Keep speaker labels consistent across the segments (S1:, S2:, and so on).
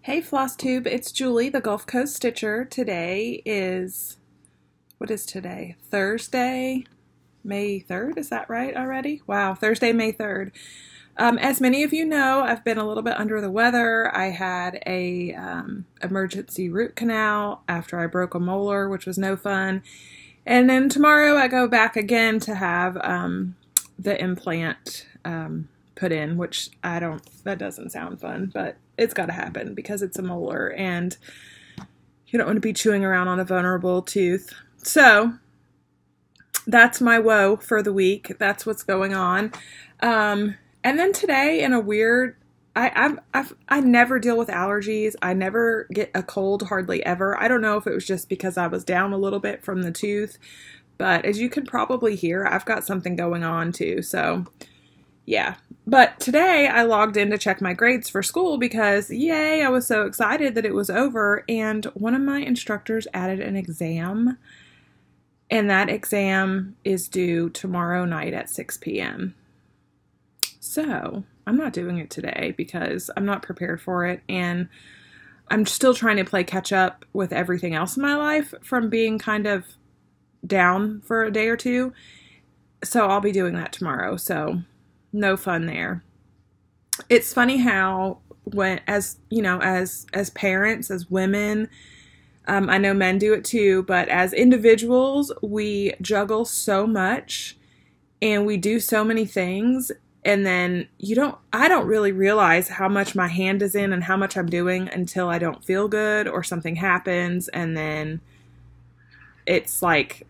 S1: Hey Flosstube, it's Julie, the Gulf Coast Stitcher. Today is, what is today? Thursday, May 3rd, is that right already? Wow, Thursday, May 3rd. As many of you know, I've been a little bit under the weather. I had a emergency root canal after I broke a molar, which was no fun. And then tomorrow I go back again to have the implant put in, which that doesn't sound fun, but it's got to happen because it's a molar and you don't want to be chewing around on a vulnerable tooth. So that's my woe for the week. That's what's going on. And then today, in a weird, I never deal with allergies. I never get a cold, hardly ever. I don't know if it was just because I was down a little bit from the tooth, but as you can probably hear, I've got something going on too. So yeah. But today I logged in to check my grades for school because, yay, I was so excited that it was over. And one of my instructors added an exam. And that exam is due tomorrow night at 6 p.m. So I'm not doing it today because I'm not prepared for it. And I'm still trying to play catch up with everything else in my life from being kind of down for a day or two. So I'll be doing that tomorrow. So no fun there. It's funny how as parents, as women, I know men do it too, but as individuals, we juggle so much and we do so many things. And then I don't really realize how much my hand is in and how much I'm doing until I don't feel good or something happens. And then it's like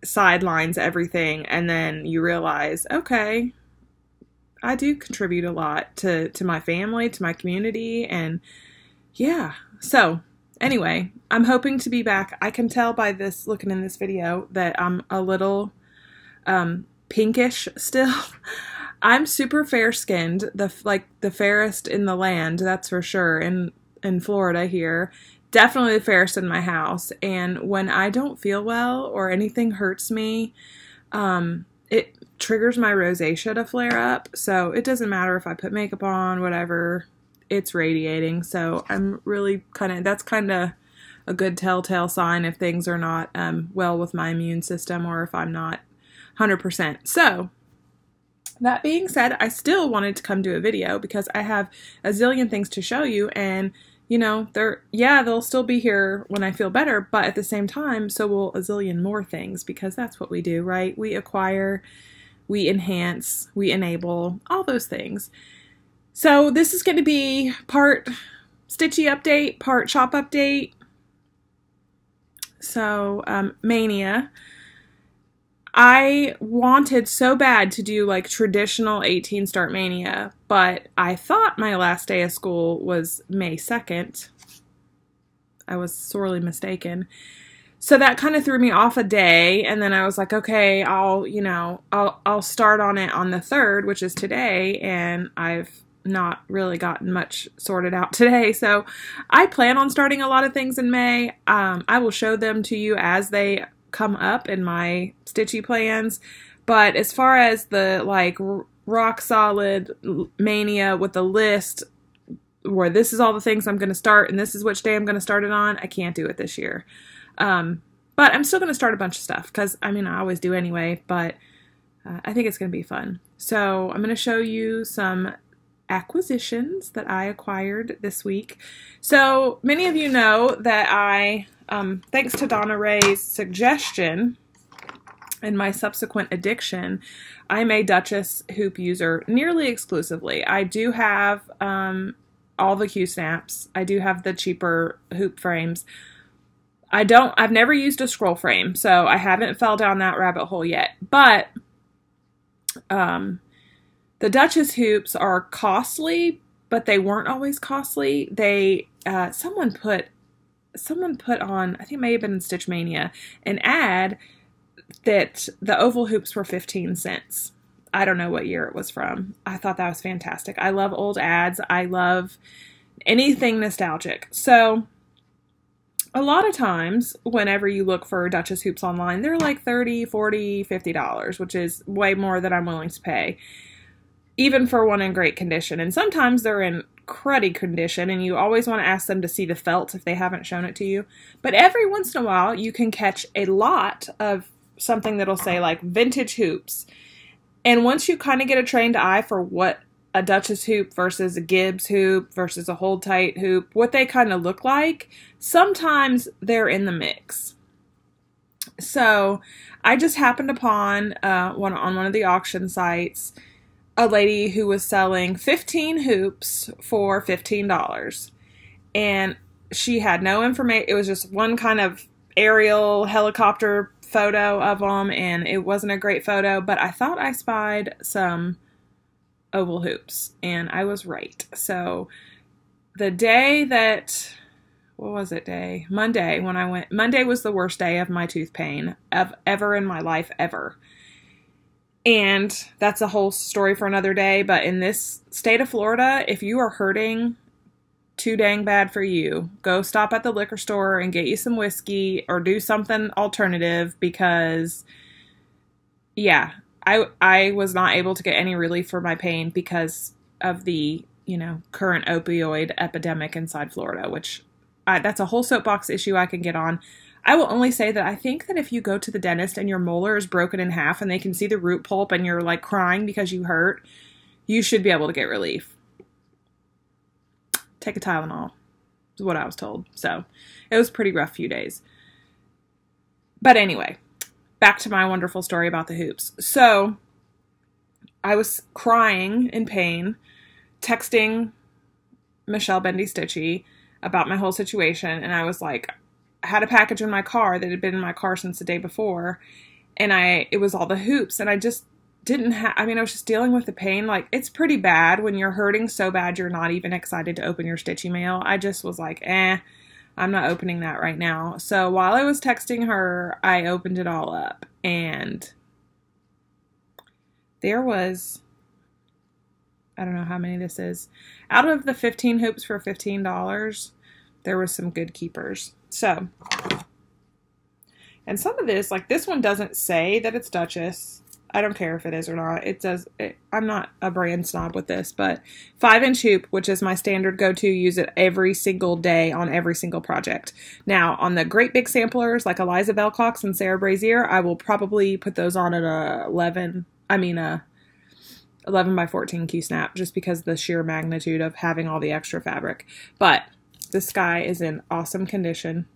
S1: sidelines everything. And then you realize, okay, I do contribute a lot to my family, to my community, and yeah. So anyway, I'm hoping to be back. I can tell by looking in this video that I'm a little pinkish still. I'm super fair-skinned, the fairest in the land, that's for sure, in Florida here. Definitely the fairest in my house. And when I don't feel well or anything hurts me, it triggers my rosacea to flare up. So it doesn't matter if I put makeup on, whatever, it's radiating. So I'm really that's kind of a good telltale sign if things are not well with my immune system or if I'm not 100%. So that being said, I still wanted to come do a video because I have a zillion things to show you, and they'll still be here when I feel better, but at the same time, so will a zillion more things, because that's what we do, right? We acquire, we enhance, we enable, all those things. So this is going to be part Stitchy update, part shop update. So, Mania. I wanted so bad to do like traditional 18 start Mania, but I thought my last day of school was May 2nd. I was sorely mistaken. So that kind of threw me off a day, and then I was like, okay, I'll start on it on the 3rd, which is today, and I've not really gotten much sorted out today. So I plan on starting a lot of things in May. I will show them to you as they come up in my Stitchy plans, but as far as the rock solid Mania with a list where this is all the things I'm going to start and this is which day I'm going to start it on, I can't do it this year. But I'm still going to start a bunch of stuff because I always do anyway, but I think it's going to be fun. So I'm going to show you some acquisitions that I acquired this week. So many of you know that I thanks to Donna Ray's suggestion and my subsequent addiction, I'm a Duchess hoop user nearly exclusively. I do have all the Q-snaps. I do have the cheaper hoop frames. I've never used a scroll frame, so I haven't fell down that rabbit hole yet. But the Duchess hoops are costly, but they weren't always costly. Someone put on, I think it may have been in Stitch Mania, an ad that the oval hoops were 15 cents. I don't know what year it was from. I thought that was fantastic. I love old ads. I love anything nostalgic. So a lot of times whenever you look for Duchess hoops online, they're like $30, $40, $50, which is way more than I'm willing to pay. even for one in great condition. And sometimes they're in cruddy condition, and you always want to ask them to see the felt if they haven't shown it to you. But every once in a while, you can catch a lot of something that'll say like vintage hoops. And once you kind of get a trained eye for what a Duchess hoop versus a Gibbs hoop versus a hold tight hoop, what they kind of look like, sometimes they're in the mix. So I just happened upon on one of the auction sites a lady who was selling 15 hoops for $15. And she had no information. It was just one kind of aerial helicopter photo of them, and it wasn't a great photo, but I thought I spied some oval hoops, and I was right. So the day that, what was it day? Monday, when I went, Monday was the worst day of my tooth pain ever in my life, ever. And that's a whole story for another day, but in this state of Florida, if you are hurting too dang bad for you, go stop at the liquor store and get you some whiskey or do something alternative, because yeah, I was not able to get any relief for my pain because of the, current opioid epidemic inside Florida, which that's a whole soapbox issue I can get on. I will only say that I think that if you go to the dentist and your molar is broken in half and they can see the root pulp and you're like crying because you hurt, you should be able to get relief. Take a Tylenol, is what I was told. So it was a pretty rough few days. But anyway, back to my wonderful story about the hoops. So I was crying in pain, texting Michelle Bendy Stitchy about my whole situation. And I was like, I had a package in my car that had been in my car since the day before. And it was all the hoops. And I just didn't have, I was just dealing with the pain. Like, it's pretty bad when you're hurting so bad you're not even excited to open your Stitchy mail. I just was like, I'm not opening that right now. So while I was texting her, I opened it all up. And there was, I don't know how many this is. Out of the 15 hoops for $15, there was some good keepers. So, and some of this, like this one doesn't say that it's Duchess. I don't care if it is or not. It does. I'm not a brand snob with this, but 5-inch hoop, which is my standard go-to, use it every single day on every single project. Now, on the great big samplers like Eliza Bellcox and Sarah Brazier, I will probably put those on at a 11 by 14 Q-snap, just because of the sheer magnitude of having all the extra fabric. But this guy is in awesome condition.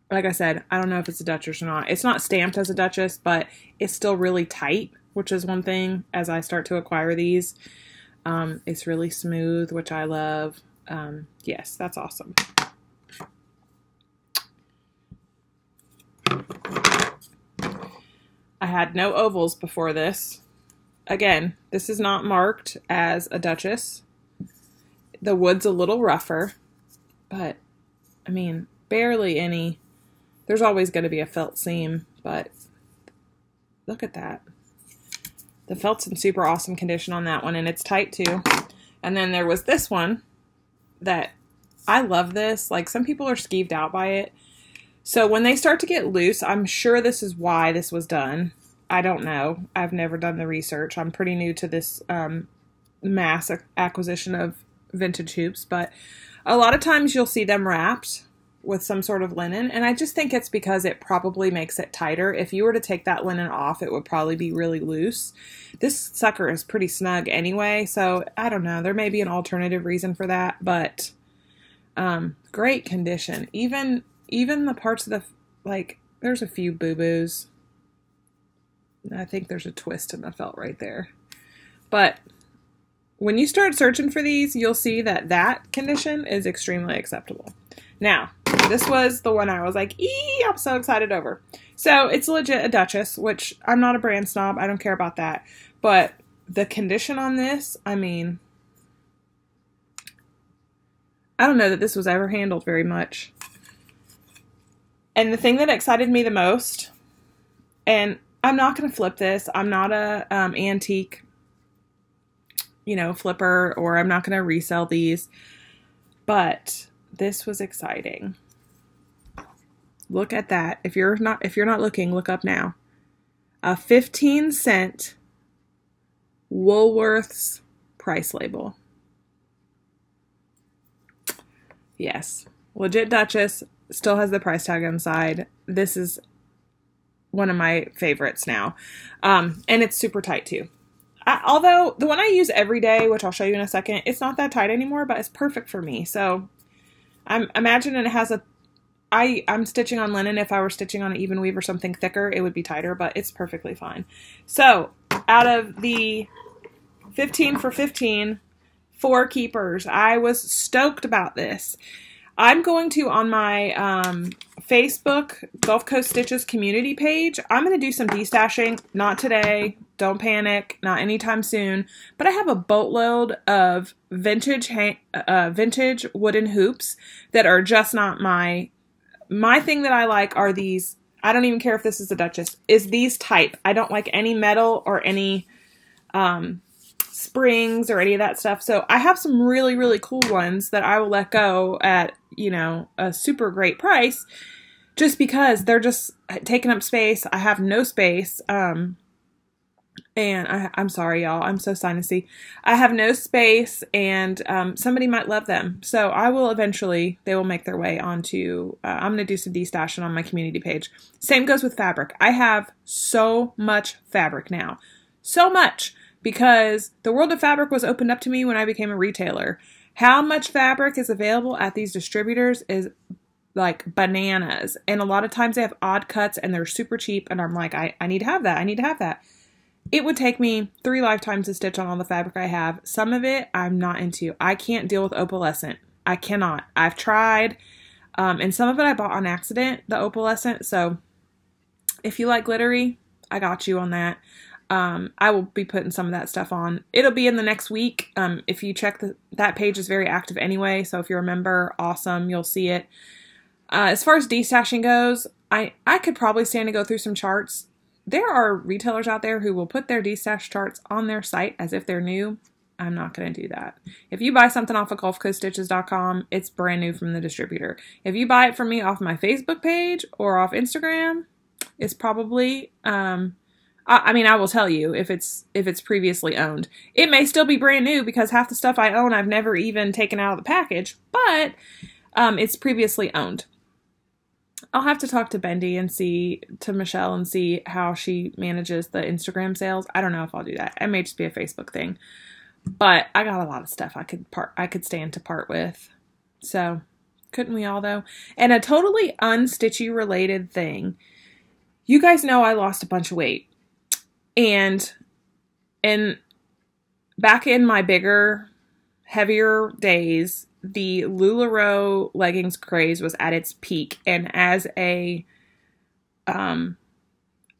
S1: Like I said, I don't know if it's a Duchess or not. It's not stamped as a Duchess, but it's still really tight, which is one thing as I start to acquire these. It's really smooth, which I love. Yes, that's awesome. I had no ovals before this. Again, this is not marked as a Duchess. The wood's a little rougher, but barely any. There's always going to be a felt seam, but look at that. The felt's in super awesome condition on that one, and it's tight too. And then there was this one that I love this. Like, some people are skeeved out by it. So when they start to get loose, I'm sure this is why this was done. I don't know. I've never done the research. I'm pretty new to this mass acquisition of vintage hoops, but a lot of times you'll see them wrapped with some sort of linen, and I just think it's because it probably makes it tighter. If you were to take that linen off, it would probably be really loose. This sucker is pretty snug anyway, so I don't know. There may be an alternative reason for that, but great condition. Even the parts of the, like, there's a few boo-boos. I think there's a twist in the felt right there. But when you start searching for these, you'll see that that condition is extremely acceptable. Now, this was the one I was like, I'm so excited over. So it's legit a Duchess, which I'm not a brand snob. I don't care about that. But the condition on this, I don't know that this was ever handled very much. And the thing that excited me the most, and I'm not going to flip this. I'm not a antique, flipper, or I'm not going to resell these. But this was exciting. Look at that. If you're not looking, look up now. A 15-cent Woolworth's price label. Yes. Legit Duchess still has the price tag inside. This is one of my favorites now. And it's super tight too. Although the one I use every day, which I'll show you in a second, it's not that tight anymore, but it's perfect for me. So I'm imagining it has I'm stitching on linen. If I were stitching on an even weave or something thicker, it would be tighter, but it's perfectly fine. So out of the 15 for 15, 4 keepers, I was stoked about this. I'm going to, on my Facebook Gulf Coast Stitches community page, I'm going to do some destashing. Not today. Don't panic. Not anytime soon. But I have a boatload of vintage wooden hoops that are just not my thing that I like are these. I don't even care if this is a Duchess. Is these type. I don't like any metal or any springs or any of that stuff. So I have some really, really cool ones that I will let go at, a super great price just because they're just taking up space. I have no space. And I'm sorry, y'all. I'm so sinusy. I have no space and somebody might love them. So I will eventually, they will make their way onto, I'm going to do some destashing on my community page. Same goes with fabric. I have so much fabric now. So much. Because the world of fabric was opened up to me when I became a retailer. How much fabric is available at these distributors is like bananas. And a lot of times they have odd cuts and they're super cheap. And I'm like, I need to have that. I need to have that. It would take me 3 lifetimes to stitch on all the fabric I have. Some of it I'm not into. I can't deal with opalescent. I cannot. I've tried. And some of it I bought on accident, the opalescent. So if you like glittery, I got you on that. I will be putting some of that stuff on. It'll be in the next week. If you check that page is very active anyway. So if you're a member, awesome. You'll see it. As far as destashing goes, I could probably stand to go through some charts. There are retailers out there who will put their destash charts on their site as if they're new. I'm not going to do that. If you buy something off of GulfCoastStitches.com, it's brand new from the distributor. If you buy it from me off my Facebook page or off Instagram, it's probably, I will tell you if it's previously owned. It may still be brand new because half the stuff I own I've never even taken out of the package, but it's previously owned. I'll have to talk to Bendy and to Michelle and see how she manages the Instagram sales. I don't know if I'll do that. It may just be a Facebook thing. But I got a lot of stuff I could stand to part with. So, couldn't we all though? And a totally unstitchy related thing. You guys know I lost a bunch of weight. And back in my bigger, heavier days, the LuLaRoe leggings craze was at its peak. And as a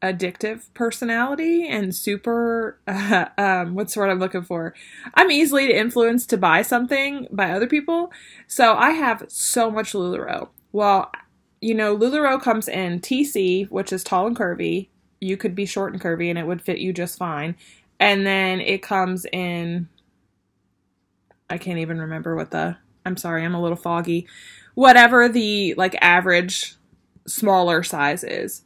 S1: addictive personality and super, what's the word I'm looking for? I'm easily influenced to buy something by other people. So I have so much LuLaRoe. Well, LuLaRoe comes in TC, which is tall and curvy. You could be short and curvy and it would fit you just fine. And then it comes in, I can't even remember I'm sorry, I'm a little foggy. Whatever the average smaller size is.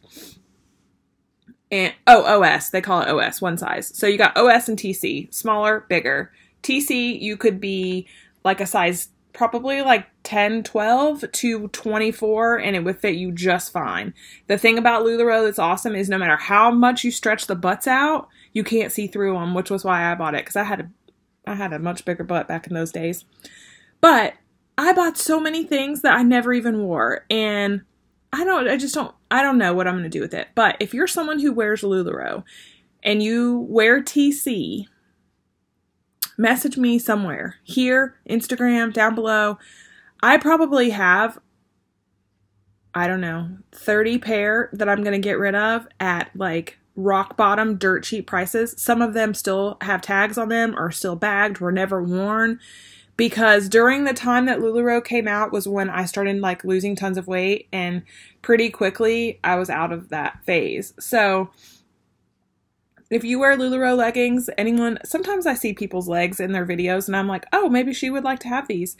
S1: And OS, they call it OS, one size. So you got OS and TC, smaller, bigger. TC, you could be like a size probably 10, 12 to 24, and it would fit you just fine. The thing about LuLaRoe that's awesome is no matter how much you stretch the butts out, you can't see through them, which was why I bought it, because I had a much bigger butt back in those days. But I bought so many things that I never even wore, and I don't know what I'm going to do with it. But if you're someone who wears LuLaRoe and you wear TC, message me somewhere. Here, Instagram, down below. I probably have, 30 pair that I'm going to get rid of at rock bottom, dirt cheap prices. Some of them still have tags on them, are still bagged, were never worn. Because during the time that LuLaRoe came out was when I started losing tons of weight, and pretty quickly I was out of that phase. So if you wear LuLaRoe leggings, sometimes I see people's legs in their videos and I'm like, oh, maybe she would like to have these.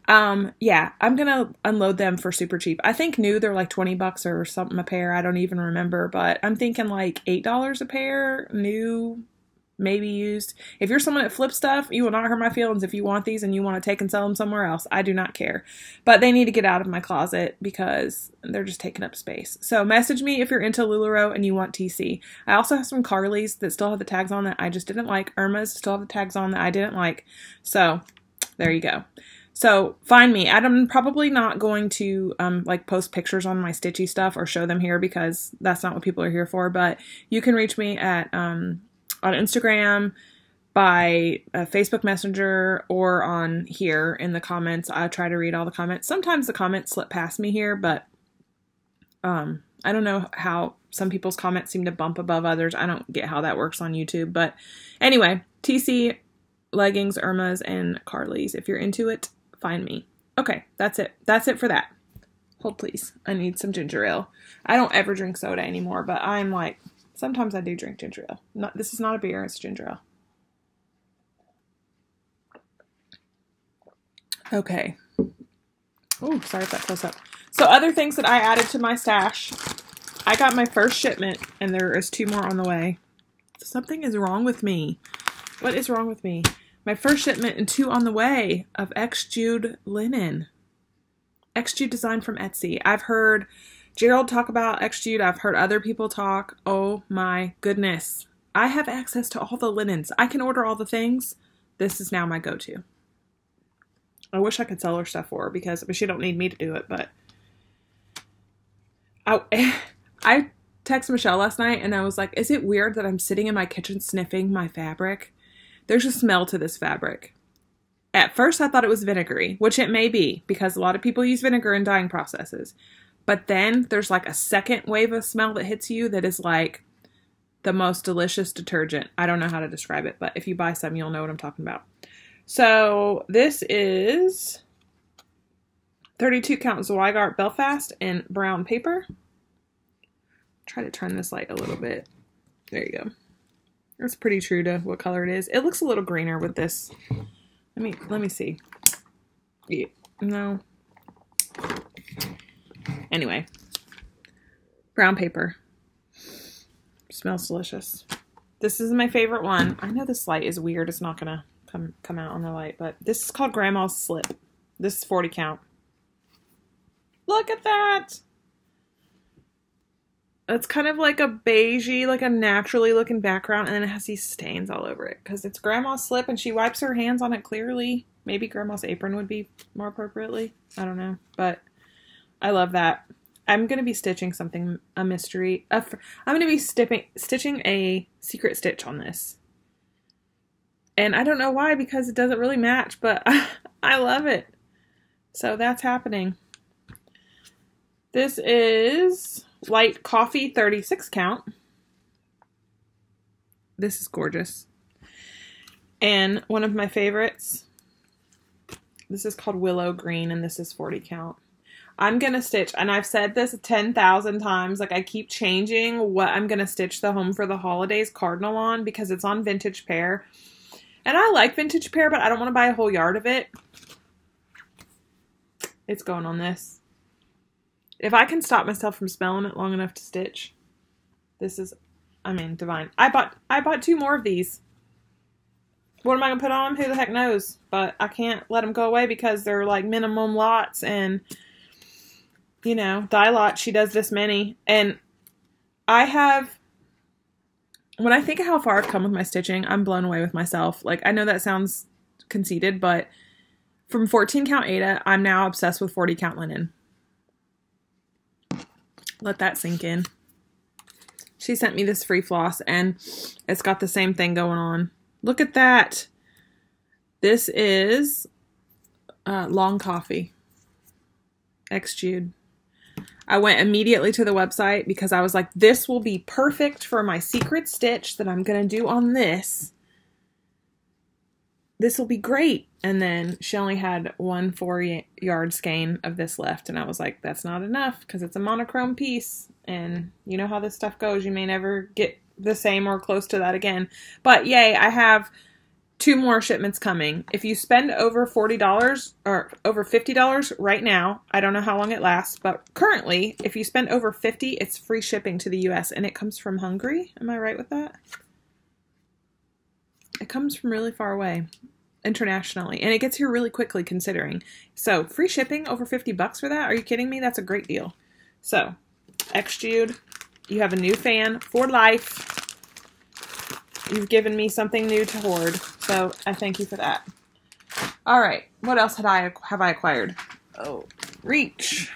S1: Yeah, I'm going to unload them for super cheap. I think new they're $20 or something a pair. I don't even remember, but I'm thinking $8 a pair new. maybe used. If you're someone that flips stuff, you will not hurt my feelings if you want these and you want to take and sell them somewhere else. I do not care. But they need to get out of my closet because they're just taking up space. So message me if you're into LuLaRoe and you want TC. I also have some Carly's that still have the tags on that I just didn't like. Irma's still have the tags on that I didn't like. So there you go. So find me. I'm probably not going to like post pictures on my stitchy stuff or show them here because that's not what people are here for. But you can reach me at on Instagram, by Facebook Messenger, or on here in the comments. I try to read all the comments. Sometimes the comments slip past me here, but I don't know how some people's comments seem to bump above others. I don't get how that works on YouTube. But anyway, TC, leggings, Irma's, and Carly's. If you're into it, find me. Okay, that's it. That's it for that. Hold please. I need some ginger ale. I don't ever drink soda anymore, but I'm like, sometimes I do drink ginger ale. This is not a beer, it's ginger ale. Okay. Oh, sorry if that close up. So other things that I added to my stash. I got my first shipment, and there is 2 more on the way. Something is wrong with me. What is wrong with me? My first shipment and 2 on the way of X-Jude linen. X-Jude design from Etsy. I've heard Gerald talk about X-Jude. I've heard other people talk. Oh my goodness. I have access to all the linens. I can order all the things. This is now my go-to. I wish I could sell her stuff for her because she don't need me to do it, but I texted Michelle last night and I was like, is it weird that I'm sitting in my kitchen sniffing my fabric? There's a smell to this fabric. At first I thought it was vinegary, which it may be because a lot of people use vinegar in dyeing processes. But then there's like a second wave of smell that hits you that is like the most delicious detergent. I don't know how to describe it, but if you buy some, you'll know what I'm talking about. So this is 32 count Zweigart Belfast in brown paper. Try to turn this light a little bit. There you go. It's pretty true to what color it is. It looks a little greener with this. Let me see. Yeah, no. Anyway, brown paper. Smells delicious. This is my favorite one. I know this light is weird. It's not gonna come out on the light, but this is called Grandma's Slip. This is 40 count. Look at that. It's kind of like a beigey, like a naturally looking background, and then it has these stains all over it because it's Grandma's Slip and she wipes her hands on it clearly. Maybe Grandma's apron would be more appropriately. I don't know, but I love that. I'm going to be stitching something, a mystery. I'm going to be stitching a secret stitch on this. And I don't know why, because it doesn't really match, but I love it. So that's happening. This is light coffee 36 count. This is gorgeous. And one of my favorites, this is called Willow Green, and this is 40 count. I'm going to stitch, and I've said this 10,000 times, like I keep changing what I'm going to stitch the Home for the Holidays cardinal on because it's on Vintage Pear. And I like Vintage Pear, but I don't want to buy a whole yard of it. It's going on this. If I can stop myself from smelling it long enough to stitch, this is, divine. I bought 2 more of these. What am I going to put on them? Who the heck knows? But I can't let them go away because they're like minimum lots and, you know, die lot, she does this many. And when I think of how far I've come with my stitching, I'm blown away with myself. Like, I know that sounds conceited, but from 14 count Aida, I'm now obsessed with 40 count linen. Let that sink in. She sent me this free floss, and it's got the same thing going on. Look at that. This is Long Coffee. X-Jude. I went immediately to the website because I was like, this will be perfect for my secret stitch that I'm going to do on this. This will be great. And then she only had 1 4-yard skein of this left. And I was like, that's not enough because it's a monochrome piece. And you know how this stuff goes. You may never get the same or close to that again. But yay, I have 2 more shipments coming. If you spend over $40 or over $50 right now, I don't know how long it lasts, but currently, if you spend over $50, it's free shipping to the US, and it comes from Hungary. Am I right with that? It comes from really far away, internationally, and it gets here really quickly considering. So, free shipping, over $50 for that? Are you kidding me? That's a great deal. So, X-Jude, you have a new fan for life. You've given me something new to hoard, so I thank you for that. All right, what else have I acquired? Oh, reach.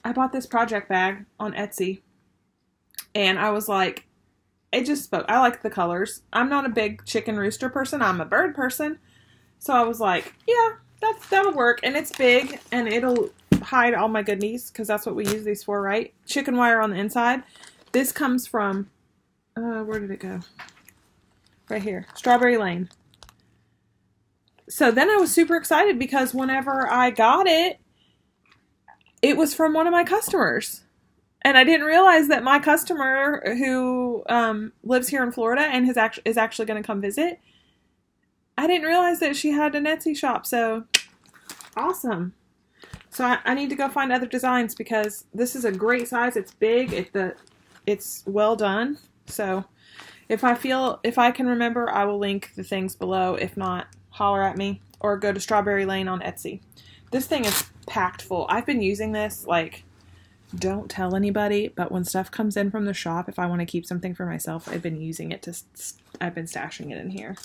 S1: I bought this project bag on Etsy, and I was like, it just spoke. I like the colors. I'm not a big chicken rooster person. I'm a bird person. So I was like, yeah, that'll work. And it's big, and it'll hide all my goodies, because that's what we use these for, right? Chicken wire on the inside. This comes from, where did it go? Right here. Strawberry Lane. So then I was super excited, because whenever I got it, it was from one of my customers. And I didn't realize that my customer, who lives here in Florida and is actually going to come visit, I didn't realize that she had an Etsy shop. So, awesome. So I need to go find other designs, because this is a great size. It's big. It's well done. So, if I can remember, I will link the things below. If not, holler at me or go to Strawberry Lane on Etsy. This thing is packed full. I've been using this, like, don't tell anybody, but when stuff comes in from the shop, if I want to keep something for myself, I've been using it I've been stashing it in here.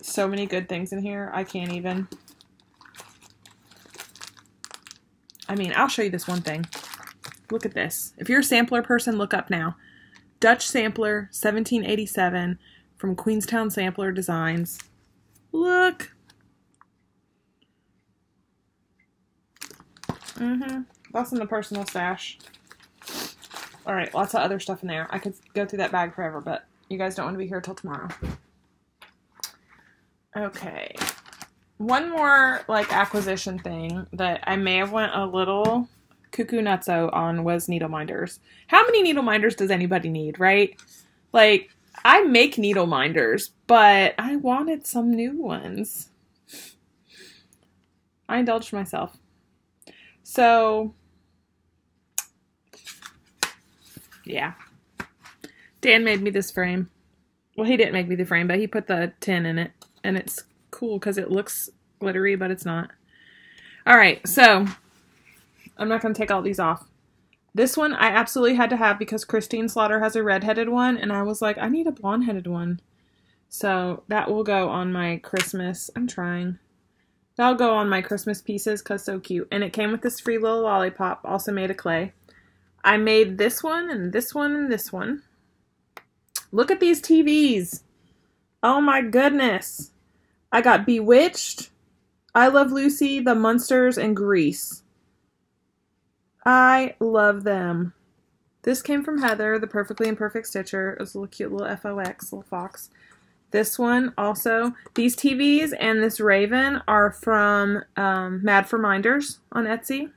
S1: So many good things in here, I can't even. I mean, I'll show you this one thing. Look at this. If you're a sampler person, look up now. Dutch Sampler, 1787, from Queenstown Sampler Designs. Look. That's in the personal stash. Alright, lots of other stuff in there. I could go through that bag forever, but you guys don't want to be here till tomorrow. Okay. One more, like, acquisition thing that I may have went a little cuckoo nutso on was needle minders. How many needle minders does anybody need, right? Like, I make needle minders, but I wanted some new ones. I indulged myself. So, yeah. Dan made me this frame. Well, he didn't make me the frame, but he put the tin in it. And it's cool because it looks glittery, but it's not. Alright, so, I'm not going to take all these off. This one I absolutely had to have because Christine Slaughter has a red-headed one, and I was like, I need a blonde-headed one. So, that will go on my Christmas. I'm trying. That'll go on my Christmas pieces because so cute. And it came with this free little lollipop, also made of clay. I made this one, and this one, and this one. Look at these TVs. Oh my goodness. I got Bewitched, I Love Lucy, The Munsters, and Grease. I love them. This came from Heather, the Perfectly Imperfect Stitcher. It was a little cute little FOX, little fox. This one also. These TVs and this Raven are from Mad for Minders on Etsy.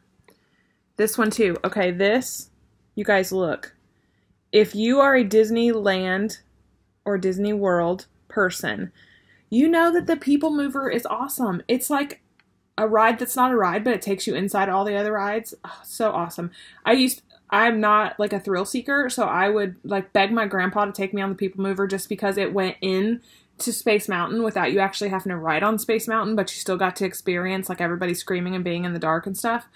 S1: This one too. Okay, this, you guys look. If you are a Disneyland or Disney World person, you know that the People Mover is awesome. It's like a ride that's not a ride, but it takes you inside all the other rides. Oh, so awesome. I'm not like a thrill seeker, so I would like beg my grandpa to take me on the People Mover just because it went in to Space Mountain without you actually having to ride on Space Mountain, but you still got to experience like everybody screaming and being in the dark and stuff.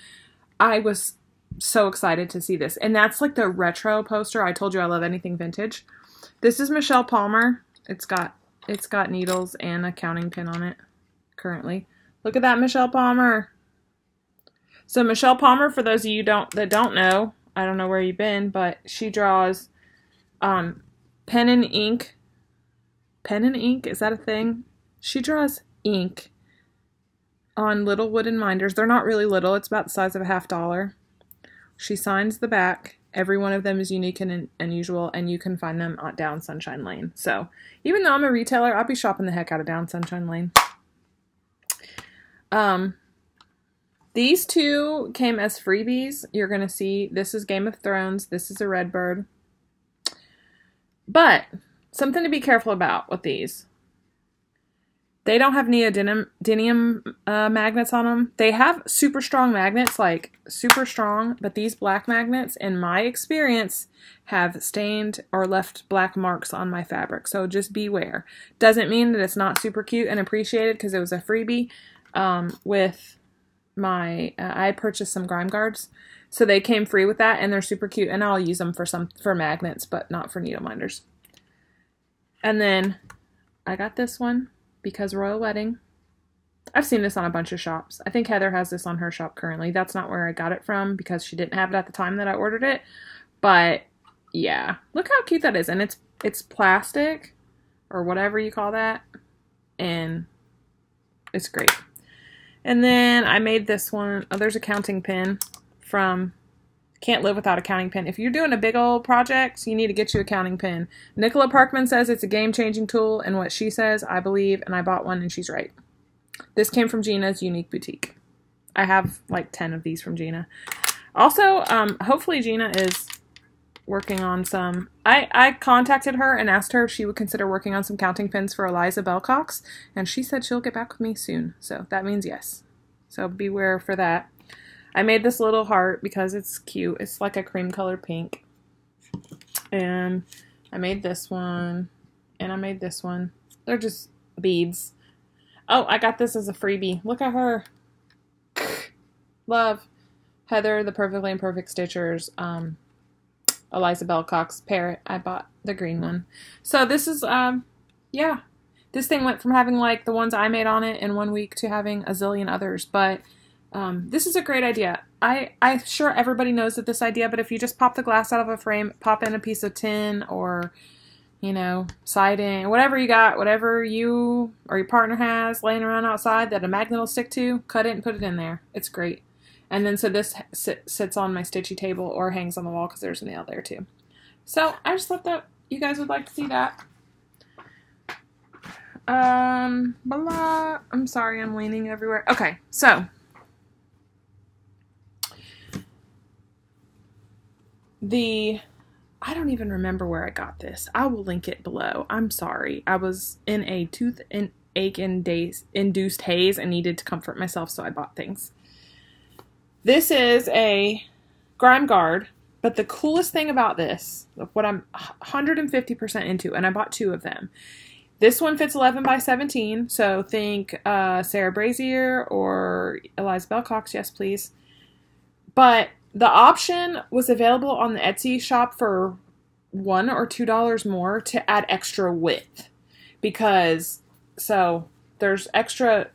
S1: I was so excited to see this. And that's like the retro poster. I told you I love anything vintage. This is Michelle Palmer. It's got needles and a counting pin on it currently. Look at that, Michelle Palmer. So Michelle Palmer, for those of you that don't know, I don't know where you've been, but she draws pen and ink. Pen and ink, is that a thing? She draws ink on little wooden minders. They're not really little. It's about the size of a $50. She signs the back. Every one of them is unique and unusual, and you can find them at Down Sunshine Lane. So, even though I'm a retailer, I'll be shopping the heck out of Down Sunshine Lane. These two came as freebies. You're going to see, this is Game of Thrones. This is a Redbird. But, something to be careful about with these. They don't have neodymium magnets on them. They have super strong magnets, like super strong, but these black magnets, in my experience, have stained or left black marks on my fabric. So just beware. Doesn't mean that it's not super cute and appreciated because it was a freebie with my, I purchased some Grime Guards. So they came free with that and they're super cute and I'll use them for magnets, but not for needle minders. And then I got this one. Because Royal Wedding. I've seen this on a bunch of shops. I think Heather has this on her shop currently. That's not where I got it from because she didn't have it at the time that I ordered it. But yeah, look how cute that is. And it's plastic or whatever you call that. And it's great. And then I made this one. Oh, there's a counting pin from Can't Live Without a Counting Pin. If you're doing a big old project, you need to get you a counting pin. Nicola Parkman says it's a game-changing tool, and what she says, I believe, and I bought one, and she's right. This came from Gina's Unique Boutique. I have like 10 of these from Gina. Also, hopefully Gina is working on some... I contacted her and asked her if she would consider working on some counting pins for Eliza Bellcox, and she said she'll get back with me soon, so that means yes. So beware for that. I made this little heart because it's cute. It's like a cream colored pink. And I made this one. And I made this one. They're just beads. Oh, I got this as a freebie. Look at her. Love. Heather, the Perfectly Imperfect Stitchers. Eliza Bellcox Parrot. I bought the green one. So this is, yeah. This thing went from having like the ones I made on it in 1 week to having a zillion others. But... this is a great idea. I'm sure everybody knows of this idea, but if you just pop the glass out of a frame, pop in a piece of tin or, you know, siding, whatever you got, whatever you or your partner has laying around outside that a magnet will stick to, cut it and put it in there. It's great. And then so this sits on my stitchy table or hangs on the wall because there's a nail there too. So I just thought that you guys would like to see that. Blah. I'm sorry, I'm leaning everywhere. Okay, so... I don't even remember where I got this. I will link it below. I'm sorry. I was in a toothache induced haze and needed to comfort myself, so I bought things. This is a Grime Guard, but the coolest thing about this, what I'm 150% into, and I bought 2 of them. This one fits 11 by 17, so think Sarah Brazier or Eliza Bellcox, yes please. But the option was available on the Etsy shop for $1 or $2 more to add extra width. Because, so, there's extra,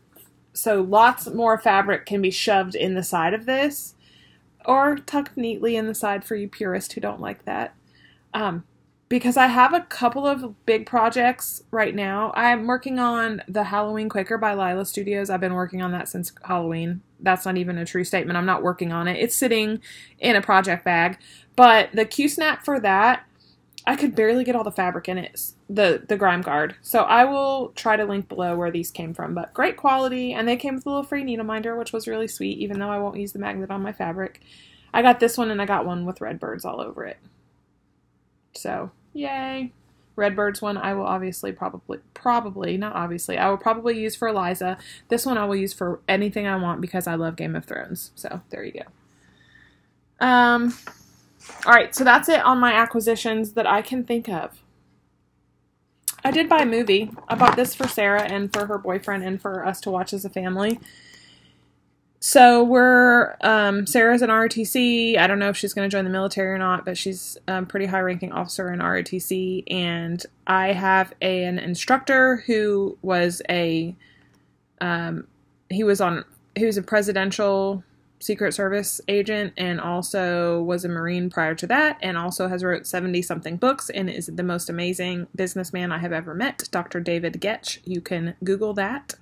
S1: so lots more fabric can be shoved in the side of this. Or tucked neatly in the side for you purists who don't like that. Because I have a couple of big projects right now. I'm working on the Halloween Quaker by Lila Studios. I've been working on that since Halloween. That's not even a true statement. I'm not working on it. It's sitting in a project bag. But the Q-snap for that, I could barely get all the fabric in it, the Grime Guard. So I will try to link below where these came from. But great quality, and they came with a little free needle minder, which was really sweet, even though I won't use the magnet on my fabric. I got this one, and I got one with red birds all over it. So, yay. Redbird's one I will obviously not obviously, I will probably use for Eliza. This one I will use for anything I want because I love Game of Thrones. So, there you go. Alright, so that's it on my acquisitions that I can think of. I did buy a movie. I bought this for Sarah and for her boyfriend and for us to watch as a family. So we're, Sarah's an ROTC. I don't know if she's going to join the military or not, but she's a pretty high-ranking officer in ROTC. And I have an instructor who was he was a presidential Secret Service agent and also was a Marine prior to that, and also has wrote 70-something books and is the most amazing businessman I have ever met, Dr. David Getch. You can Google that.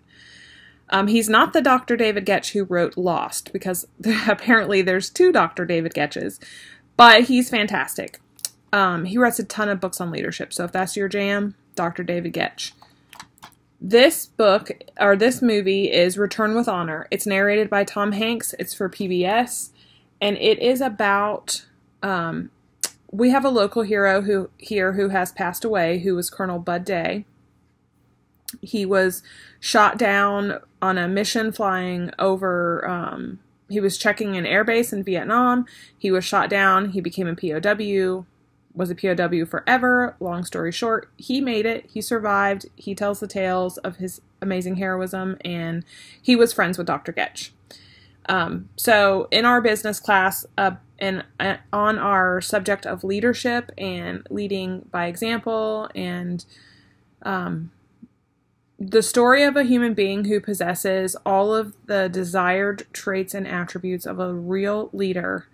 S1: He's not the Dr. David Getch who wrote Lost, because apparently there's 2 Dr. David Getches, but he's fantastic. He writes a ton of books on leadership, so if that's your jam, Dr. David Getch. This book, or this movie, is Return with Honor. It's narrated by Tom Hanks. It's for PBS, and it is about, we have a local hero who has passed away, who was Colonel Bud Day. He was shot down on a mission flying over, he was checking an airbase in Vietnam. He was shot down. He became a POW, was a POW forever. Long story short, he made it. He survived. He tells the tales of his amazing heroism, and he was friends with Dr. Getch. So in our business class, and on our subject of leadership and leading by example, and the story of a human being who possesses all of the desired traits and attributes of a real leader,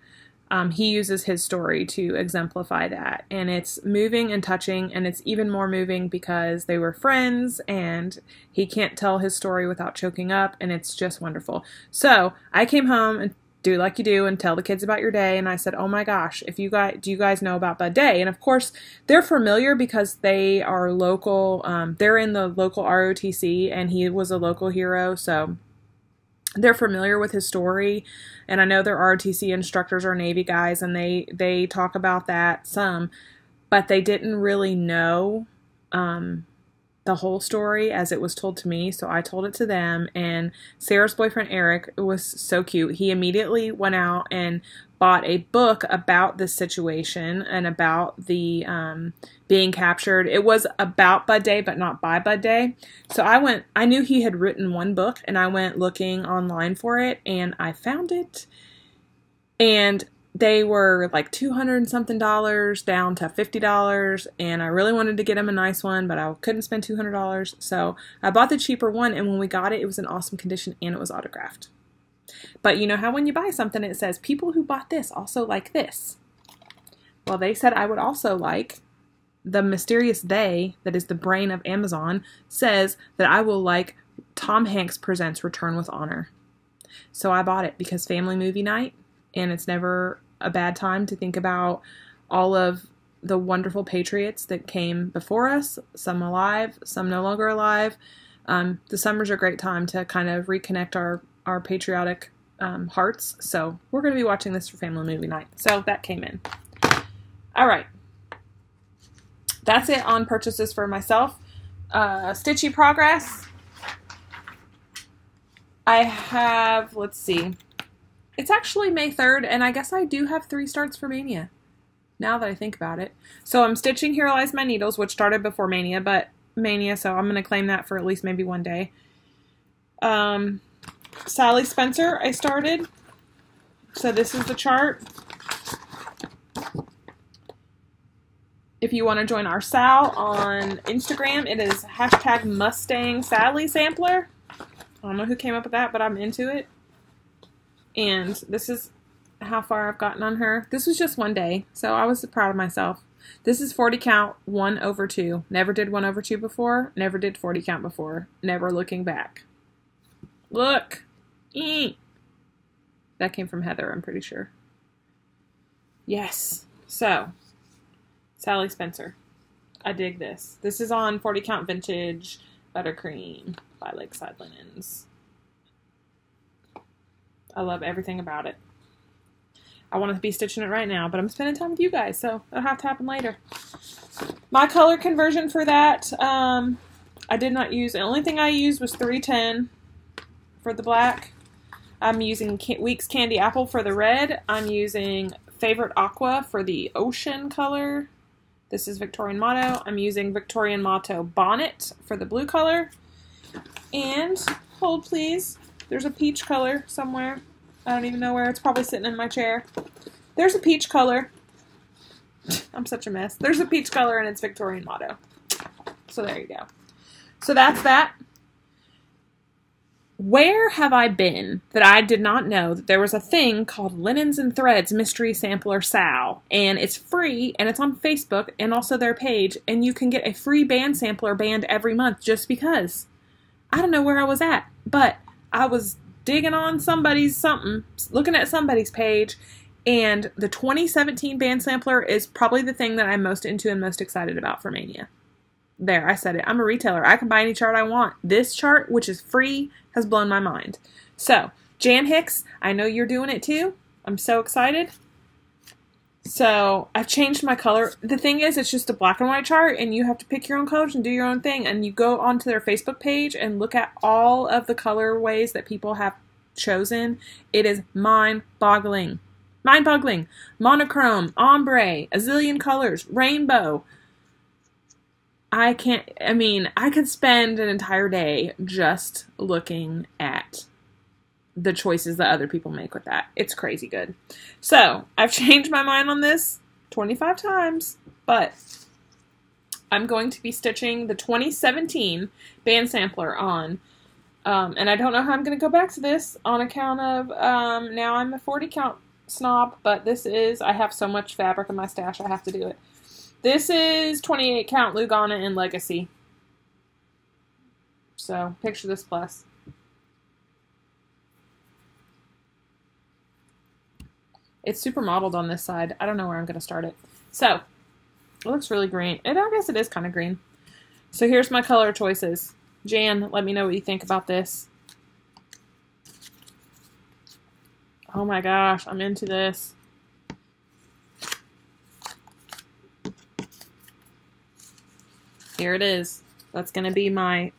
S1: he uses his story to exemplify that. And it's moving and touching, and it's even more moving because they were friends, and he can't tell his story without choking up, and it's just wonderful. So I came home and do like you do and tell the kids about your day, and I said, oh my gosh, do you guys know about Bud Day? And of course they're familiar because they are local, they're in the local ROTC, and he was a local hero, so they're familiar with his story. And I know their ROTC instructors are Navy guys, and they talk about that some, but they didn't really know the whole story as it was told to me, so I told it to them. And Sarah's boyfriend Eric was so cute. He immediately went out and bought a book about this situation and about the being captured. It was about Bud Day, but not by Bud Day. So I knew he had written one book, and I went looking online for it, and I found it. And they were like $200 and something down to $50, and I really wanted to get him a nice one, but I couldn't spend $200, so I bought the cheaper one, and when we got it, it was in awesome condition, and it was autographed. But you know how when you buy something, it says, people who bought this also like this. Well, they said I would also like, the mysterious they, that is the brain of Amazon, says that I will like Tom Hanks Presents Return with Honor. So I bought it because family movie night, and it's never a bad time to think about all of the wonderful patriots that came before us, some alive, some no longer alive. The summer's a great time to kind of reconnect our patriotic hearts. So we're going to be watching this for family movie night. So that came in. All right. That's it on purchases for myself. Stitchy progress. I have, let's see. It's actually May 3rd, and I guess I do have 3 starts for Mania, now that I think about it. So I'm stitching Here Lies My Needles, which started before Mania, so I'm going to claim that for at least maybe one day. Sally Spencer, I started. So this is the chart. If you want to join our Sal on Instagram, it is #MustangSallySampler. I don't know who came up with that, but I'm into it. And this is how far I've gotten on her. This was just one day, so I was proud of myself. This is 40 count, 1/2. Never did 1/2 before. Never did 40 count before. Never looking back. Look. That came from Heather, I'm pretty sure. Yes. So, Sally Spencer. I dig this. This is on 40 count vintage buttercream by Lakeside Linens. I love everything about it. I want to be stitching it right now, but I'm spending time with you guys, so it'll have to happen later. My color conversion for that, I did not use, the only thing I used was 310 for the black. I'm using Weeks Candy Apple for the red. I'm using Favorite Aqua for the ocean color. This is Victorian Motto. I'm using Victorian Motto Bonnet for the blue color. And, hold please, there's a peach color somewhere. I don't even know where. It's probably sitting in my chair. There's a peach color. I'm such a mess. There's a peach color, and it's Victorian Motto. So there you go. So that's that. Where have I been that I did not know that there was a thing called Linens and Threads Mystery Sampler Sal? And it's free, and it's on Facebook, and also their page, and you can get a free band sampler band every month just because. I don't know where I was at, but I was digging on looking at somebody's page, and the 2017 band sampler is probably the thing that I'm most into and most excited about for Mania. There, I said it. I'm a retailer. I can buy any chart I want. This chart, which is free, has blown my mind. So, Jan Hicks, I know you're doing it too. I'm so excited. So I've changed my color. The thing is, it's just a black and white chart, and you have to pick your own colors and do your own thing. And you go onto their Facebook page and look at all of the colorways that people have chosen. It is mind-boggling. Mind-boggling. Monochrome, ombre, a zillion colors, rainbow. I could spend an entire day just looking at the choices that other people make with that. It's crazy good. So, I've changed my mind on this 25 times, but I'm going to be stitching the 2017 band sampler on. And I don't know how I'm going to go back to this on account of, now I'm a 40 count snob, but this is, I have so much fabric in my stash, I have to do it. This is 28 count Lugana in Legacy. So, picture this plus. It's super mottled on this side. I don't know where I'm going to start it. So, it looks really green. And I guess it is kind of green. So here's my color choices. Jan, let me know what you think about this. Oh my gosh, I'm into this. Here it is. That's going to be my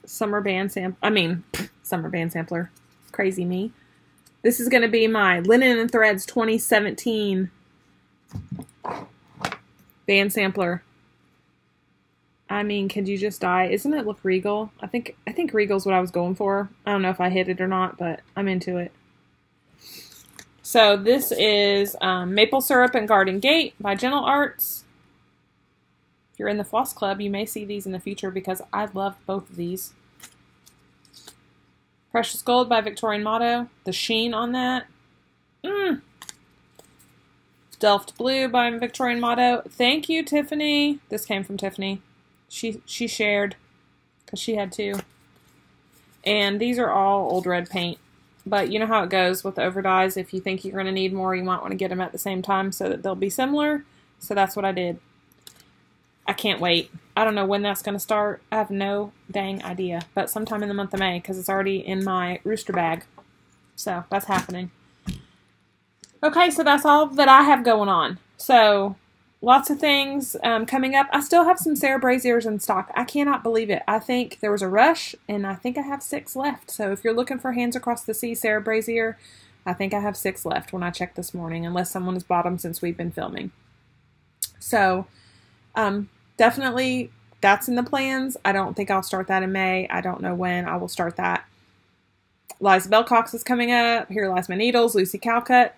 S1: summer band sampler. Crazy me. This is going to be my Linen and Threads 2017 band sampler. I mean, could you just die? Isn't it look regal? I think regal's what I was going for. I don't know if I hit it or not, but I'm into it. So this is Maple Syrup and Garden Gate by Gentle Arts. If you're in the Floss Club, you may see these in the future because I love both of these. Precious Gold by Victorian Motto. The sheen on that. Delft Blue by Victorian Motto. Thank you, Tiffany. This came from Tiffany. She shared because she had two. And these are all old red paint. But you know how it goes with the overdyes. If you think you're going to need more, you might want to get them at the same time so that they'll be similar. So that's what I did. I can't wait. I don't know when that's going to start. I have no dang idea. But sometime in the month of May, because it's already in my rooster bag. So, that's happening. Okay, so that's all that I have going on. So, lots of things coming up. I still have some Sarah Braziers in stock. I cannot believe it. I think there was a rush, and I think I have 6 left. So, if you're looking for Hands Across the Sea Sarah Brazier, I think I have 6 left when I checked this morning, unless someone has bought them since we've been filming. So, definitely that's in the plans. I don't think I'll start that in May. I don't know when I will start that. Liza Bellcox is coming up. Here Lies My Needles. Lucy Calcutt.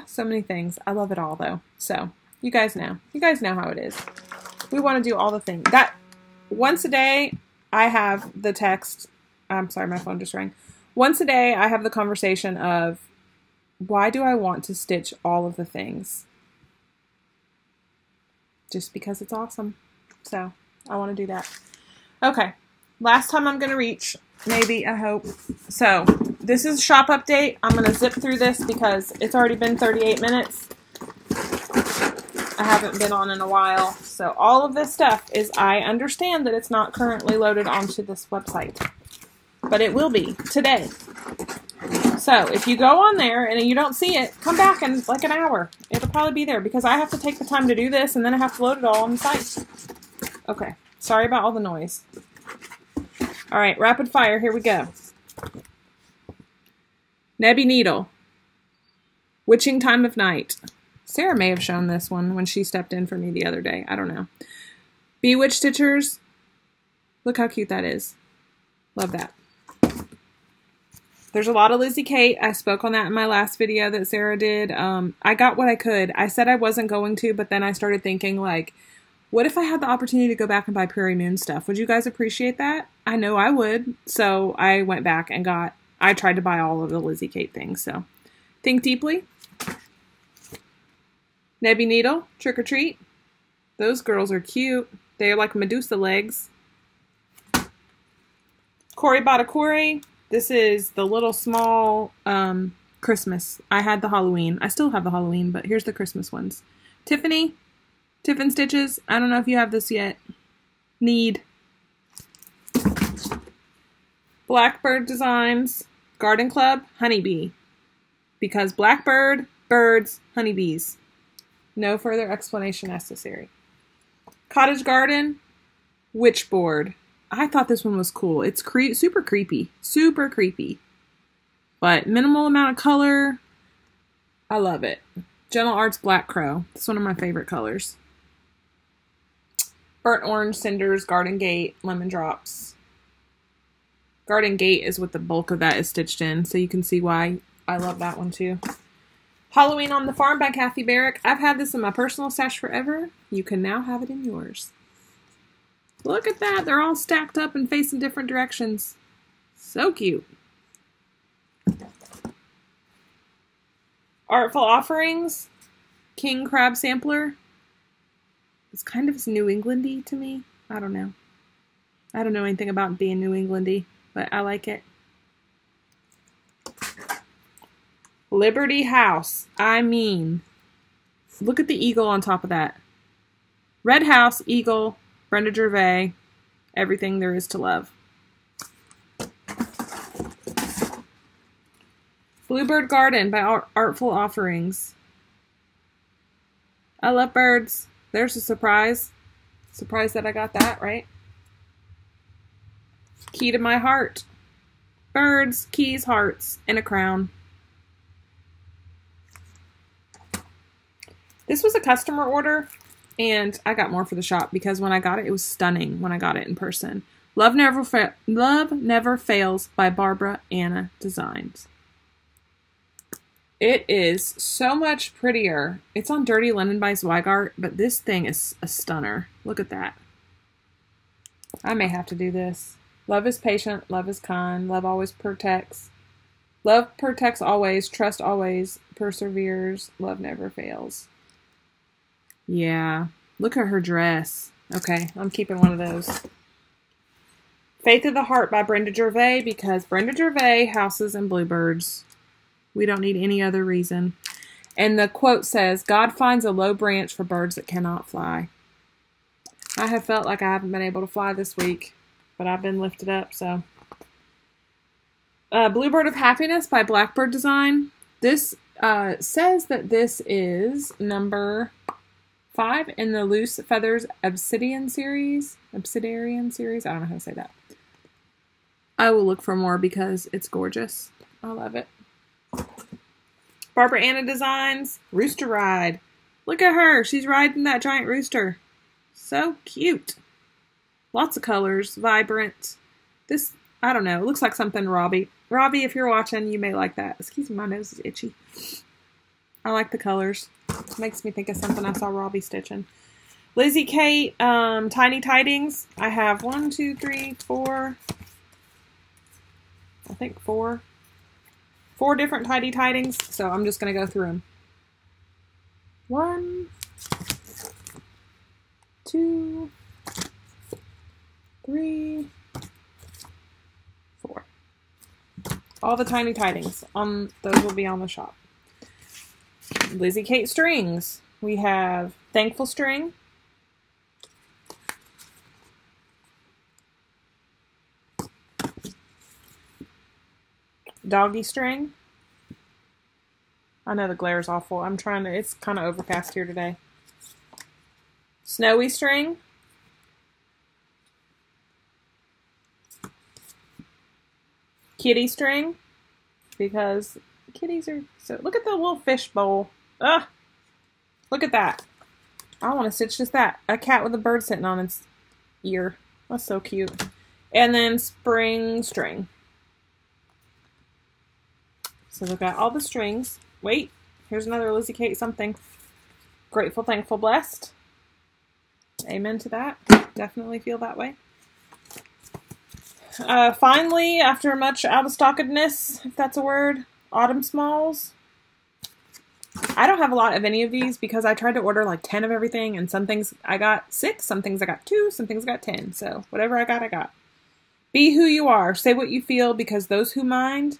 S1: So many things. I love it all though. So you guys know. You guys know how it is. We want to do all the things. That once a day I have the text. I'm sorry, my phone just rang. Once a day I have the conversation of why do I want to stitch all of the things? Just because it's awesome. So, I want to do that. Okay. Last time I'm going to reach. Maybe, I hope. So, this is a shop update. I'm going to zip through this because it's already been 38 minutes. I haven't been on in a while. So, all of this stuff is, I understand that it's not currently loaded onto this website. But it will be today. So, if you go on there and you don't see it, come back in like an hour. It'll probably be there because I have to take the time to do this and then I have to load it all on the site. Okay. Sorry about all the noise. Alright, rapid fire. Here we go. Nebby Needle. Witching Time of Night. Sarah may have shown this one when she stepped in for me the other day. I don't know. Bewitched Stitchers. Look how cute that is. Love that. There's a lot of Lizzie Kate. I spoke on that in my last video that Sarah did. I got what I could. I said I wasn't going to, but then I started thinking, like, what if I had the opportunity to go back and buy Prairie Moon stuff? Would you guys appreciate that? I know I would. So I went back and I tried to buy all of the Lizzie Kate things. So think deeply. Nebby Needle, Trick or Treat. Those girls are cute. They're like Medusa legs. Cory Bottakuri. This is the little small Christmas. I had the Halloween. I still have the Halloween, but here's the Christmas ones. Tiffin Stitches. I don't know if you have this yet. Need. Blackbird Designs. Garden Club. Honeybee. Because blackbird, birds, honeybees. No further explanation necessary. Cottage Garden, Witchboard. I thought this one was cool. It's super creepy. Super creepy. But minimal amount of color. I love it. Gentle Arts Black Crow. It's one of my favorite colors. Burnt Orange Cinders, Garden Gate, Lemon Drops. Garden Gate is what the bulk of that is stitched in, so you can see why I love that one too. Halloween on the Farm by Kathy Barrick. I've had this in my personal stash forever. You can now have it in yours. Look at that. They're all stacked up and facing different directions. So cute. Artful Offerings. King Crab Sampler. It's kind of New England-y to me. I don't know. I don't know anything about being New England-y, but I like it. Liberty House. I mean, look at the eagle on top of that. Red House, eagle, Brenda Gervais, everything there is to love. Bluebird Garden by Artful Offerings. I love birds. There's a surprise. Surprised that I got that, right? Key to My Heart. Birds, keys, hearts, and a crown. This was a customer order, and I got more for the shop because when I got it, it was stunning when I got it in person. Love Never Fails by Barbara Anna Designs. It is so much prettier. It's on Dirty Linen by Zweigart, but this thing is a stunner. Look at that. I may have to do this. Love is patient. Love is kind. Love always protects. Love protects always. Trust always. Perseveres. Love never fails. Yeah. Look at her dress. Okay, I'm keeping one of those. Faith of the Heart by Brenda Gervais, because Brenda Gervais houses and bluebirds. We don't need any other reason. And the quote says, God finds a low branch for birds that cannot fly. I have felt like I haven't been able to fly this week, but I've been lifted up, so. Bluebird of Happiness by Blackbird Design. This says that this is number 5 in the Loose Feathers Obsidian series. Obsidian series? I don't know how to say that. I will look for more because it's gorgeous. I love it. Barbara Anna Designs, Rooster Ride. Look at her. She's riding that giant rooster. So cute. Lots of colors. Vibrant. This, I don't know. It looks like something Robbie. Robbie, if you're watching, you may like that. Excuse me, my nose is itchy. I like the colors. It makes me think of something I saw Robbie stitching. Lizzie Kate, Tiny Tidings. I have 1, 2, 3, 4. I think 4. 4 different Tidy Tidings, so I'm just going to go through them. 1, 2, 3, 4. All the Tiny Tidings. Those will be on the shop. Lizzie Kate Strings. We have Thankful String. Doggy String. I know the glare is awful. It's kind of overcast here today. Snowy String. Kitty String. Because kitties are so... Look at the little fish bowl. Ugh! Look at that. I want to stitch just that. A cat with a bird sitting on its ear. That's so cute. And then Spring String. So we've got all the strings. Wait, here's another Lizzie Kate something. Grateful, Thankful, Blessed. Amen to that. Definitely feel that way. Finally, after much out-of-stockedness, if that's a word, Autumn Smalls. I don't have a lot of any of these because I tried to order like 10 of everything, and some things I got 6, some things I got 2, some things I got 10. So whatever I got, I got. Be who you are. Say what you feel, because those who mind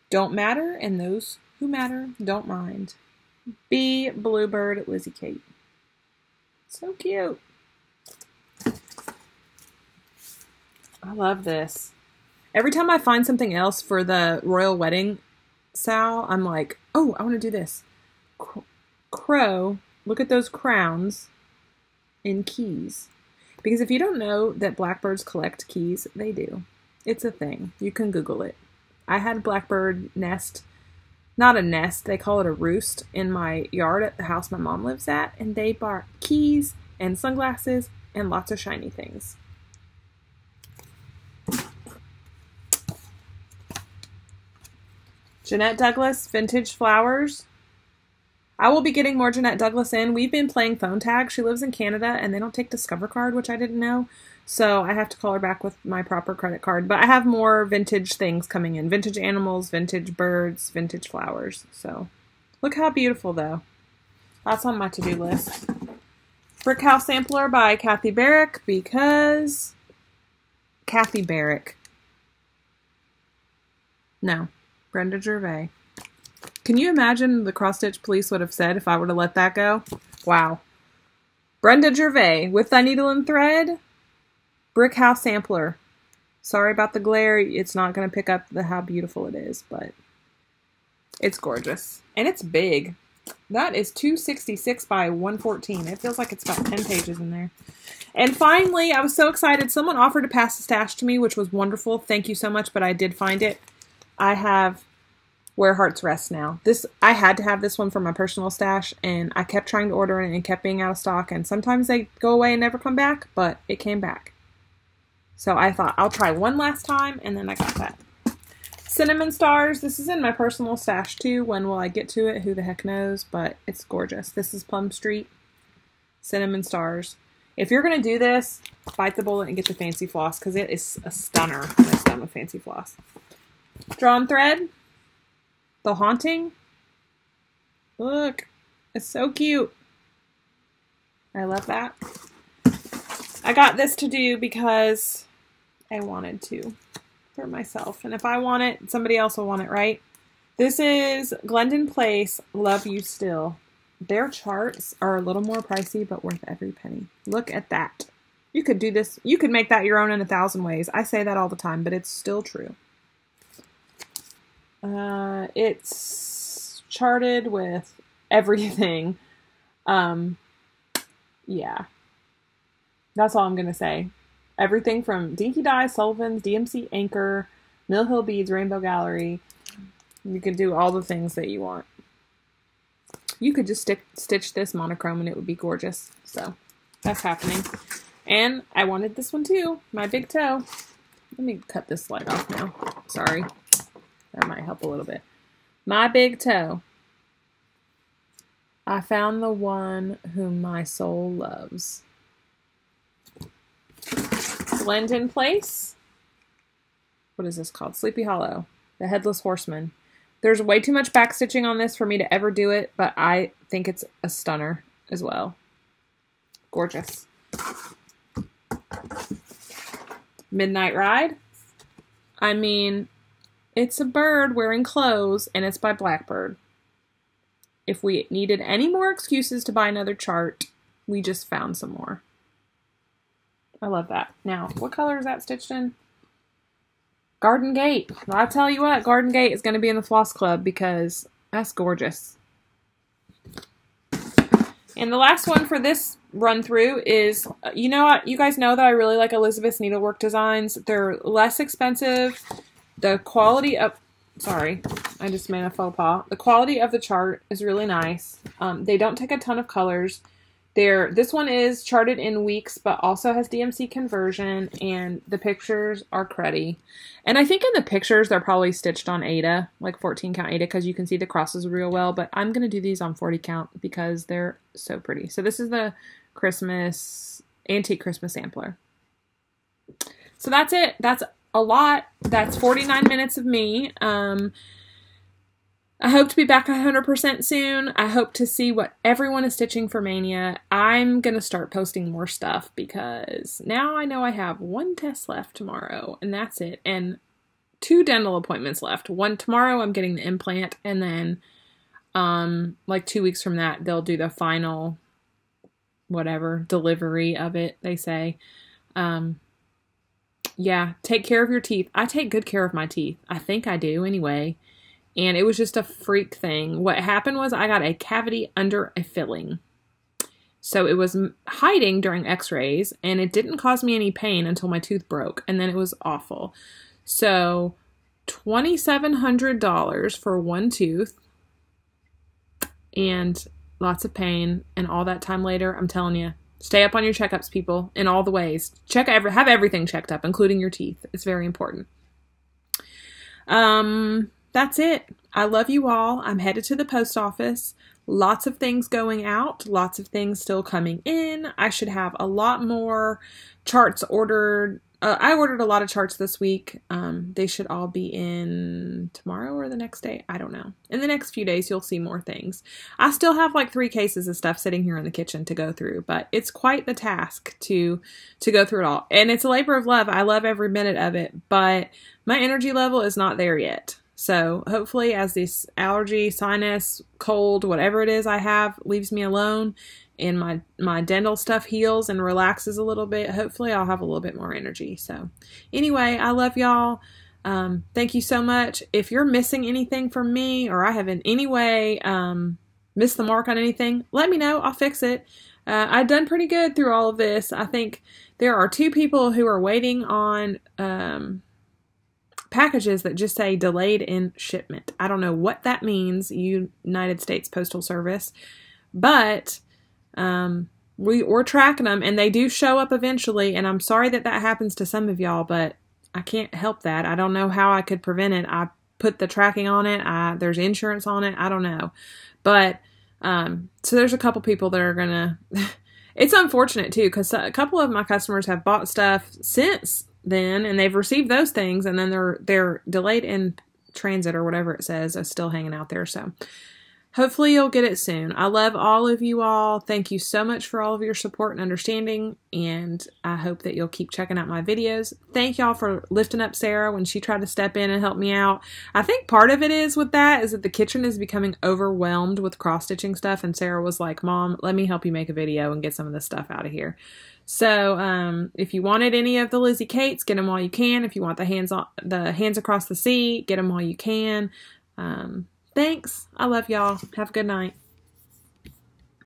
S1: don't matter, and those who matter don't mind. Be Bluebird, Lizzie Kate. So cute. I love this. Every time I find something else for the Royal Wedding Sal, I'm like, oh, I want to do this. Crow Look at those crowns and keys. Because if you don't know that blackbirds collect keys, they do. It's a thing. You can Google it. I had a blackbird nest, not a nest, they call it a roost, in my yard at the house my mom lives at, and they bought keys and sunglasses and lots of shiny things. Jeanette Douglas, Vintage Flowers. I will be getting more Jeanette Douglas in. We've been playing phone tag. She lives in Canada, and they don't take Discover card, which I didn't know. So I have to call her back with my proper credit card. But I have more vintage things coming in. Vintage animals, vintage birds, vintage flowers. So look how beautiful, though. That's on my to-do list. Brick House Sampler by Kathy Barrick, because... Kathy Barrick. No. Brenda Gervais. Can you imagine the cross-stitch police would have said if I would have let that go? Wow. Brenda Gervais, With Thy Needle and Thread. Brick House Sampler. Sorry about the glare. It's not going to pick up how beautiful it is, but it's gorgeous. And it's big. That is 266 by 114. It feels like it's got 10 pages in there. And finally, I was so excited. Someone offered to pass the stash to me, which was wonderful. Thank you so much, but I did find it. I have Where Hearts Rest now. I had to have this one for my personal stash, and I kept trying to order it and it kept being out of stock, and sometimes they go away and never come back, but it came back. So I thought I'll try one last time, and then I got that. Cinnamon Stars. This is in my personal stash too. When will I get to it? Who the heck knows, but it's gorgeous. This is Plum Street. Cinnamon Stars. If you're going to do this, bite the bullet and get the fancy floss, because it is a stunner when it's done with fancy floss. Drawn Thread. The Haunting. Look. It's so cute. I love that. I got this to do because I wanted to for myself. And if I want it, somebody else will want it, right? This is Glendon Place, Love You Still. Their charts are a little more pricey, but worth every penny. Look at that. You could do this. You could make that your own in 1,000 ways. I say that all the time, but it's still true. It's charted with everything. Yeah. That's all I'm going to say. Everything from Dinky Dye, Sullivan's, DMC Anchor, Mill Hill Beads, Rainbow Gallery. You can do all the things that you want. You could just stitch this monochrome and it would be gorgeous. So, that's happening. And I wanted this one too. My big toe. Let me cut this slide off now. Sorry. That might help a little bit. My big toe. I found the one whom my soul loves. Glendon Place. What is this called? Sleepy Hollow. The Headless Horseman. There's way too much backstitching on this for me to ever do it, but I think it's a stunner as well. Gorgeous. Midnight Ride. I mean, it's a bird wearing clothes, and it's by Blackbird. If we needed any more excuses to buy another chart, we just found some more. I love that. Now, what color is that stitched in? Garden Gate. Well, I'll tell you what, Garden Gate is going to be in the Floss Club because that's gorgeous. And the last one for this run through is, you know what, you guys know that I really like Elizabeth's needlework designs. They're less expensive. The quality of, sorry, I just made a faux pas. The quality of the chart is really nice. They don't take a ton of colors. This one is charted in weeks, but also has DMC conversion, and the pictures are cruddy. And I think in the pictures, they're probably stitched on Aida, like 14 count Aida, because you can see the crosses real well, but I'm going to do these on 40 count because they're so pretty. So this is the Antique Christmas Sampler. So that's it. That's a lot. That's 49 minutes of me. I hope to be back 100% soon. I hope to see what everyone is stitching for Mania. I'm going to start posting more stuff because now I know I have one test left tomorrow, and that's it. And 2 dental appointments left. One tomorrow, I'm getting the implant, and then like 2 weeks from that, they'll do the final whatever delivery of it, they say. Yeah, take care of your teeth. I take good care of my teeth. I think I do anyway. And it was just a freak thing. What happened was I got a cavity under a filling. So it was hiding during x-rays, and it didn't cause me any pain until my tooth broke, and then it was awful. So $2,700 for one tooth, and lots of pain, and all that time later. I'm telling you, stay up on your checkups, people, in all the ways. Have everything checked up, including your teeth. It's very important. That's it. I love you all. I'm headed to the post office. Lots of things going out, lots of things still coming in. I should have a lot more charts ordered. I ordered a lot of charts this week. They should all be in tomorrow or the next day. I don't know. In the next few days, you'll see more things. I still have like 3 cases of stuff sitting here in the kitchen to go through, but it's quite the task to go through it all. And it's a labor of love. I love every minute of it, but my energy level is not there yet. So hopefully as this allergy, sinus, cold, whatever it is I have leaves me alone, and my dental stuff heals and relaxes a little bit, hopefully I'll have a little bit more energy. So anyway, I love y'all. Thank you so much. If you're missing anything from me, or I have in any way missed the mark on anything, let me know. I'll fix it. I've done pretty good through all of this. I think there are 2 people who are waiting on packages that just say delayed in shipment. I don't know what that means, United States Postal Service, but we're tracking them, and they do show up eventually, and I'm sorry that happens to some of y'all, but I can't help that. I don't know how I could prevent it. I put the tracking on it. There's insurance on it. I don't know. But so there's a couple people that are gonna it's unfortunate too, because a couple of my customers have bought stuff since then, and they've received those things, and then they're delayed in transit or whatever it says is still hanging out there. So hopefully you'll get it soon. I love all of you all. Thank you so much for all of your support and understanding, and I hope that you'll keep checking out my videos. Thank y'all for lifting up Sarah when she tried to step in and help me out. I think part of it is that the kitchen is becoming overwhelmed with cross-stitching stuff, and Sarah was like, Mom, let me help you make a video and get some of this stuff out of here. So if you wanted any of the Lizzie Kates, get them while you can. If you want the hands across the sea, get them while you can. Thanks. I love y'all. Have a good night.